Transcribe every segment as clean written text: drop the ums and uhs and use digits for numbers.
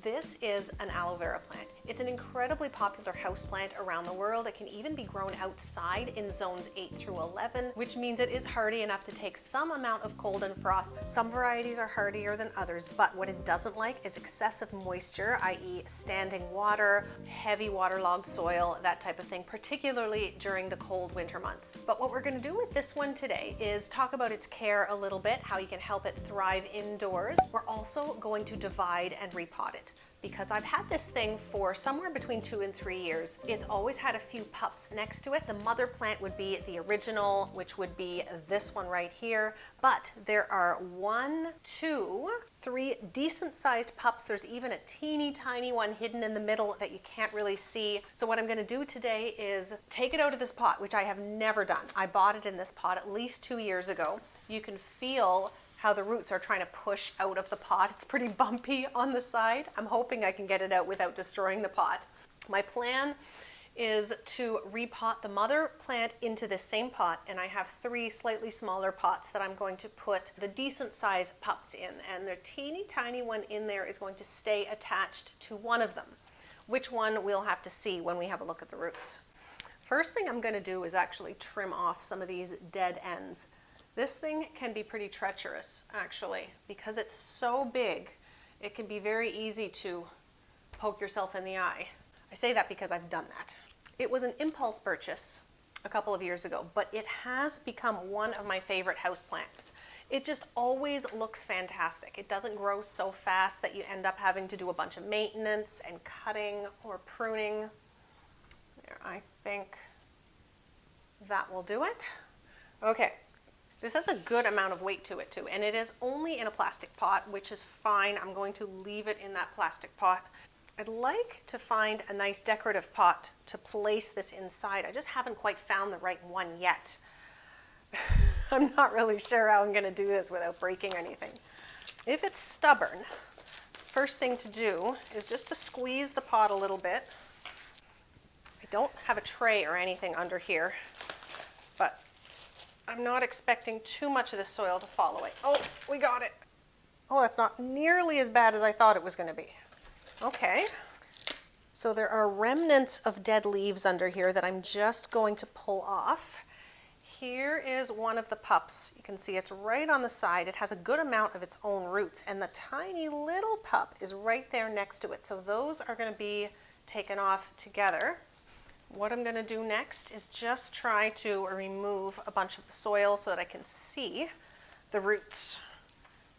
This is an aloe vera plant. It's an incredibly popular houseplant around the world. It can even be grown outside in zones 8 through 11, which means it is hardy enough to take some amount of cold and frost. Some varieties are hardier than others, but what it doesn't like is excessive moisture, i.e. standing water, heavy waterlogged soil, that type of thing, particularly during the cold winter months. But what we're going to do with this one today is talk about its care a little bit, how you can help it thrive indoors. We're also going to divide and repot it, because I've had this thing for somewhere between 2 and 3 years. It's always had a few pups next to it. The mother plant would be the original, which would be this one right here. But there are 1, 2, 3 decent sized pups. There's even a teeny tiny one hidden in the middle that you can't really see. So what I'm going to do today is take it out of this pot, which I have never done. I bought it in this pot at least 2 years ago. You can feel how the roots are trying to push out of the pot. It's pretty bumpy on the side. I'm hoping I can get it out without destroying the pot. My plan is to repot the mother plant into this same pot, and I have 3 slightly smaller pots that I'm going to put the decent size pups in, and the teeny tiny one in there is going to stay attached to one of them. Which one we'll have to see when we have a look at the roots. First thing I'm going to do is actually trim off some of these dead ends. This thing can be pretty treacherous, actually, because it's so big. It can be very easy to poke yourself in the eye. I say that because I've done that. It was an impulse purchase a couple of years ago, but it has become one of my favorite houseplants. It just always looks fantastic. It doesn't grow so fast that you end up having to do a bunch of maintenance and cutting or pruning. There, I think that will do it. Okay. This has a good amount of weight to it too, and it is only in a plastic pot, which is fine. I'm going to leave it in that plastic pot. I'd like to find a nice decorative pot to place this inside. I just haven't quite found the right one yet. I'm not really sure how I'm going to do this without breaking anything. If it's stubborn, first thing to do is just to squeeze the pot a little bit. I don't have a tray or anything under here, but I'm not expecting too much of the soil to fall away. Oh, we got it. Oh, that's not nearly as bad as I thought it was going to be. Okay. So there are remnants of dead leaves under here that I'm just going to pull off. Here is one of the pups. You can see it's right on the side. It has a good amount of its own roots, and the tiny little pup is right there next to it. So those are going to be taken off together. What I'm going to do next is just try to remove a bunch of the soil so that I can see the roots.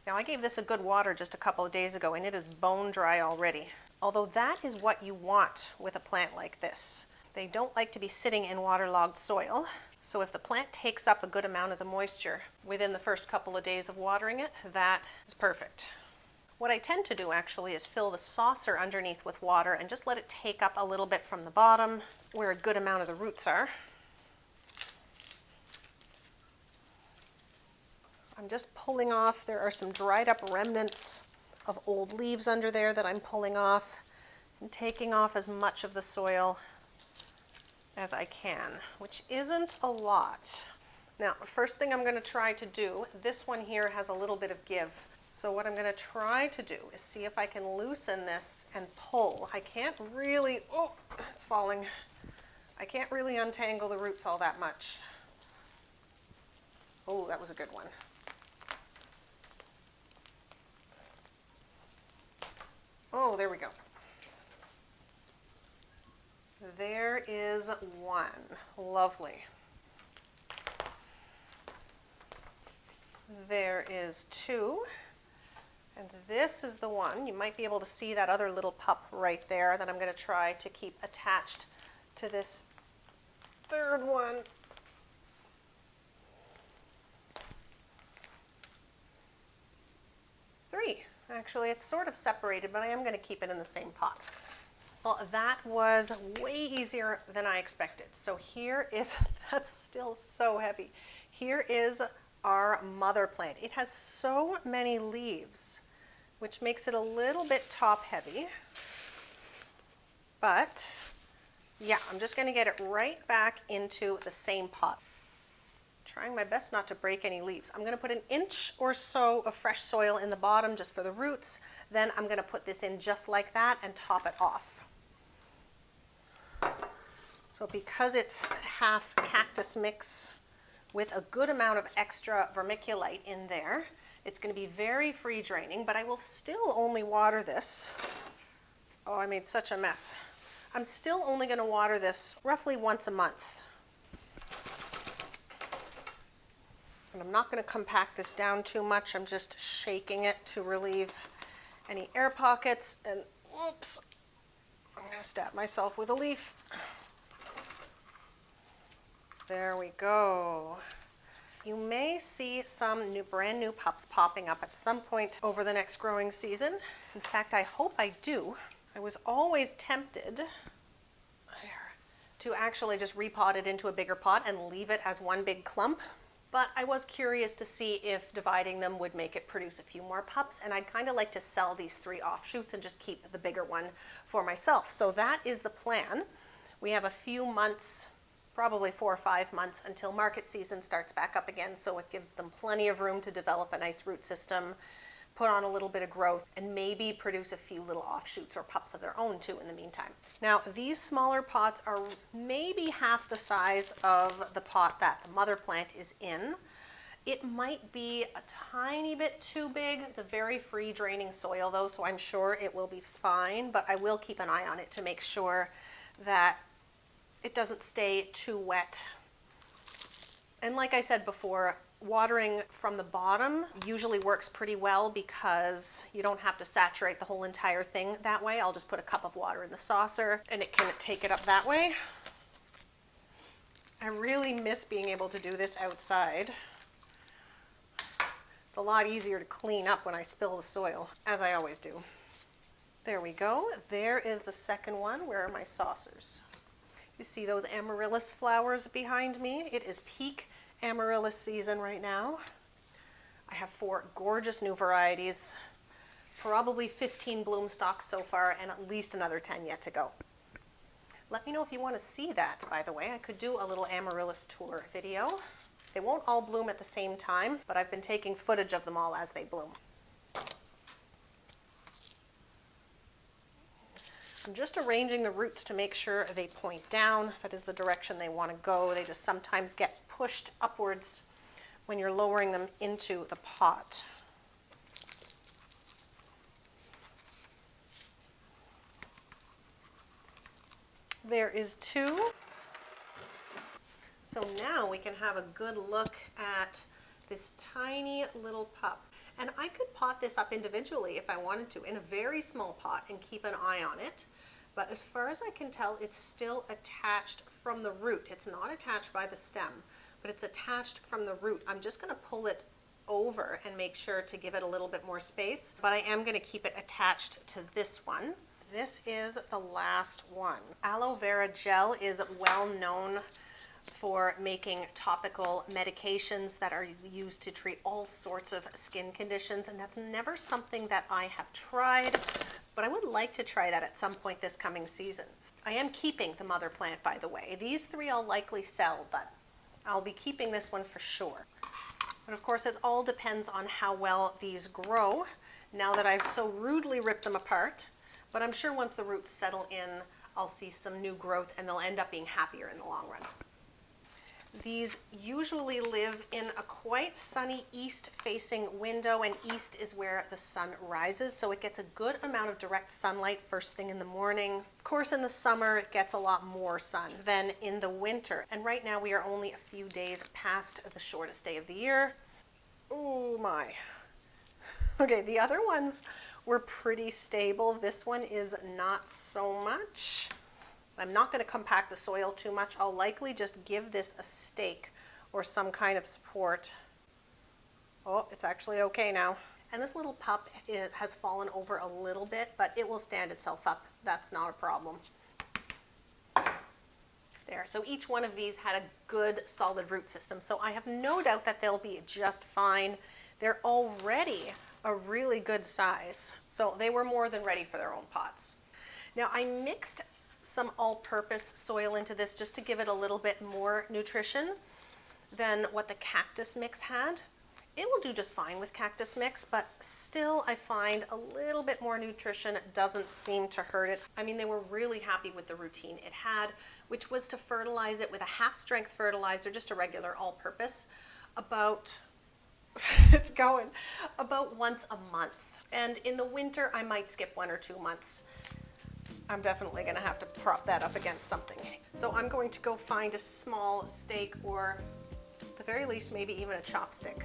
Now, I gave this a good water just a couple of days ago, and it is bone dry already. Although that is what you want with a plant like this. They don't like to be sitting in waterlogged soil. So if the plant takes up a good amount of the moisture within the first couple of days of watering it, that is perfect. What I tend to do actually is fill the saucer underneath with water and just let it take up a little bit from the bottom where a good amount of the roots are. I'm just pulling off. There are some dried up remnants of old leaves under there that I'm pulling off and taking off as much of the soil as I can, which isn't a lot. Now, the first thing I'm going to try to do, this one here has a little bit of give. So what I'm going to try to do is see if I can loosen this and pull. I can't really, oh, it's falling. I can't really untangle the roots all that much. Oh, that was a good one. Oh, there we go. There is one. Lovely. There is 2. And this is the one. You might be able to see that other little pup right there that I'm going to try to keep attached to this third one. Three. Actually, it's sort of separated, but I am going to keep it in the same pot. Well, that was way easier than I expected. So here is, that's still so heavy. Here is our mother plant. It has so many leaves, which makes it a little bit top heavy. But yeah, I'm just going to get it right back into the same pot. Trying my best not to break any leaves. I'm gonna put an inch or so of fresh soil in the bottom just for the roots. Then I'm gonna put this in just like that and top it off. So because it's half cactus mix with a good amount of extra vermiculite in there, it's gonna be very free draining, but I will still only water this. Oh, I made such a mess. I'm still only gonna water this roughly once a month. And I'm not going to compact this down too much. I'm just shaking it to relieve any air pockets. And whoops, I'm going to stab myself with a leaf. There we go. You may see some brand new pups popping up at some point over the next growing season. In fact, I hope I do. I was always tempted to actually just repot it into a bigger pot and leave it as one big clump. But I was curious to see if dividing them would make it produce a few more pups, and I'd kind of like to sell these 3 offshoots and just keep the bigger one for myself. So that is the plan. We have a few months, probably 4 or 5 months, until market season starts back up again, so it gives them plenty of room to develop a nice root system, put on a little bit of growth, and maybe produce a few little offshoots or pups of their own too in the meantime. Now, these smaller pots are maybe half the size of the pot that the mother plant is in. It might be a tiny bit too big. It's a very free draining soil though, so I'm sure it will be fine, but I will keep an eye on it to make sure that it doesn't stay too wet. And like I said before, watering from the bottom usually works pretty well because you don't have to saturate the whole entire thing that way. I'll just put a cup of water in the saucer and it can take it up that way. I really miss being able to do this outside. It's a lot easier to clean up when I spill the soil, as I always do. There we go. There is the second one. Where are my saucers? You see those amaryllis flowers behind me? It is peak amaryllis season right now. I have 4 gorgeous new varieties, probably 15 bloom stalks so far, and at least another 10 yet to go. Let me know if you want to see that, by the way. I could do a little amaryllis tour video. They won't all bloom at the same time, but I've been taking footage of them all as they bloom. I'm just arranging the roots to make sure they point down. That is the direction they want to go. They just sometimes get pushed upwards when you're lowering them into the pot. There is 2. So now we can have a good look at this tiny little pup. And I could pot this up individually if I wanted to in a very small pot and keep an eye on it. But as far as I can tell, it's still attached from the root. It's not attached by the stem, but it's attached from the root. I'm just going to pull it over and make sure to give it a little bit more space, but I am going to keep it attached to this one. This is the last one. Aloe Vera gel is well known for making topical medications that are used to treat all sorts of skin conditions, and that's never something that I have tried, but I would like to try that at some point this coming season. I am keeping the mother plant, by the way. These 3 I'll likely sell, but I'll be keeping this one for sure. But of course, it all depends on how well these grow now that I've so rudely ripped them apart. But I'm sure once the roots settle in, I'll see some new growth and they'll end up being happier in the long run. These usually live in a quite sunny east-facing window, and east is where the sun rises, so it gets a good amount of direct sunlight first thing in the morning. Of course, in the summer, it gets a lot more sun than in the winter, and right now we are only a few days past the shortest day of the year. Oh my. Okay, the other ones were pretty stable. This one is not so much. I'm not going to compact the soil too much. I'll likely just give this a stake or some kind of support. Oh, it's actually okay now. And this little pup, it has fallen over a little bit, but it will stand itself up. That's not a problem. There, so each one of these had a good solid root system, so I have no doubt that they'll be just fine. They're already a really good size, so they were more than ready for their own pots. Now I mixed some all-purpose soil into this just to give it a little bit more nutrition. than what the cactus mix had. It will do just fine with cactus mix, but still I find a little bit more nutrition doesn't seem to hurt it. I mean, they were really happy with the routine it had, which was to fertilize it with a half-strength fertilizer, just a regular all-purpose, about, it's going, about once a month. And in the winter, I might skip 1 or 2 months. I'm definitely gonna have to prop that up against something. So I'm going to go find a small stake, or at the very least, maybe even a chopstick,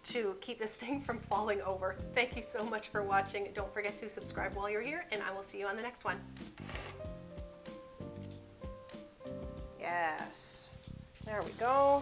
to keep this thing from falling over. Thank you so much for watching. Don't forget to subscribe while you're here, and I will see you on the next one. Yes, there we go.